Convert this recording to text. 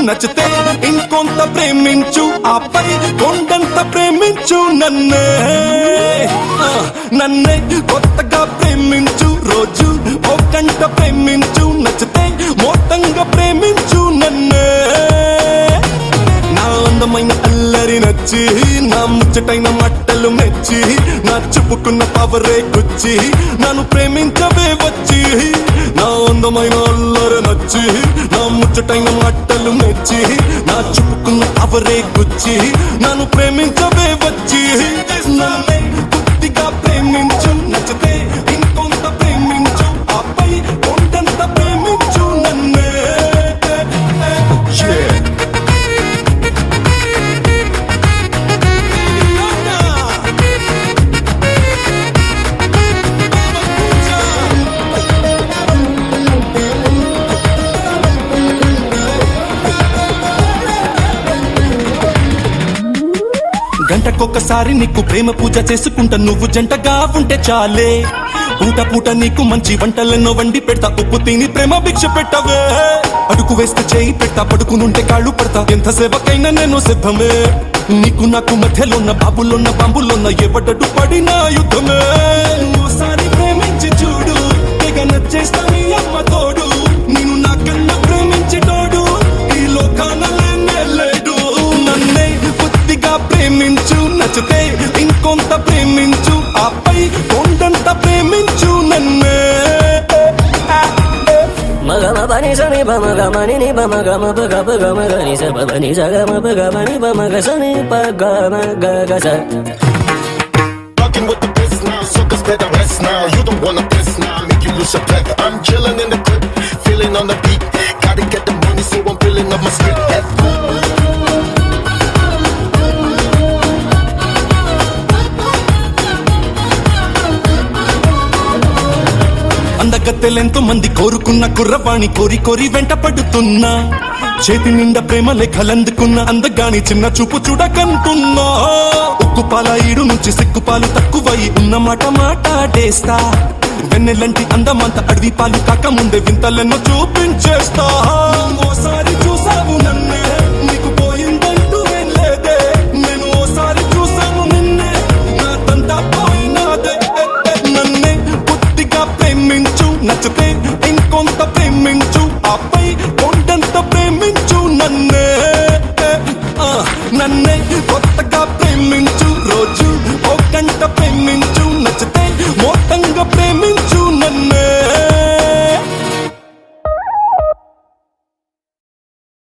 నచ్చితే ఇంకొంత ప్రేమించు, ఆపై కొండంత ప్రేమించు నన్నే. నన్నే కొత్తగా ప్రేమించు, రోజు ఓ గంట ప్రేమించు, నచ్చితే మొత్తంగా ప్రేమించు నన్నే. నా అందమైన అల్లరి నచ్చి, నా ముచ్చటైన మట్టలు మెచ్చి, నా చెప్పుకున్న పవరే గుచ్చి, నన్ను ప్రేమించవే వచ్చి. నా అందమైన అల్లరి నచ్చి, నా ముచ్చటైన మట్టలు మెచ్చి, నా చెప్పుకున్న పవరే గుచ్చి, నన్ను ప్రేమించవే వచ్చి. నన్నే బుద్ధిగా ప్రేమించు, నచ్చితే ఇంకొంత ప్రేమించు, ఆపై కొండంత ప్రేమించు నన్నే. గంటకొకసారి నీకు ప్రేమ పూజ చేసుకుంటా, నువ్వు జంటగా ఉంటే చాలే. పూట పూట నీకు మంచి వంటలెన్నో వండి పెడతా, ఉప్పు తిని ప్రేమ భిక్ష పెట్టవే. అడుగు వేస్తే చేయి పెట్టా, పడుకునుంటే కాళ్ళు పడతా, ఎంత సేవకైనా నేను సిద్ధమే. నీకు నాకు మధ్యలోన్న బాబులున్న బాంబులున్న ఎవడడు పడిన యుద్ధమే. ఓసారి ప్రేమించి చూడు, తెగ నచ్చేస్తా నీ అమ్మ తోడు. నేను నాకన్నా ప్రేమించేటోడు ఈ లోకాన లేనే లేడు. నన్నే బుద్ధిగా ప్రేమించు, నచ్చితే ఇంకొంత ప్రేమించు, ఆపై కొండంత ప్రేమించు నన్నే. మగమ పని సని బమ గమని ని బమ గమ పగ పగమ గని స బని స గమ పగ మని బమ గ సని పగమ గ గ స. Rocking with the best now, suckers better rest now. You don't wanna piss now, make you lose your breath. I'm chilling in the crib, feeling on the beat. Gotta get the money, so I'm filling up my script. అందగత్తెలెంతో మంది కోరుకున్న కుర్రవాణి కోరి కోరి వెంట పడుతున్నా. చేతి నిండా ప్రేమ లేఖలందుకున్న అందగాని చిన్న చూపు చూడకంటున్నా. ఉక్కుపాల ఈడు నుంచి సిక్కుపాలు తక్కువై ఉన్న మాట మాట్లాడేస్తా. వెన్నెలంటి అందమంత అడవి పాలు కాకముందే వింతలెన్నో చూపించేస్తా. ఓసారి చూసావు నన్నే, నీకు పోయిందంటూ ఏం లేదే. నేను ఓసారి చూసాను నిన్నే, నా తంతా పోయినాదే. నన్నే బుద్ధిగా ప్రేమించు, నచ్చితే ఇంకొంత ప్రేమించు, ఆపై కొండంత ప్రేమించు నన్నే. నన్నే కొత్త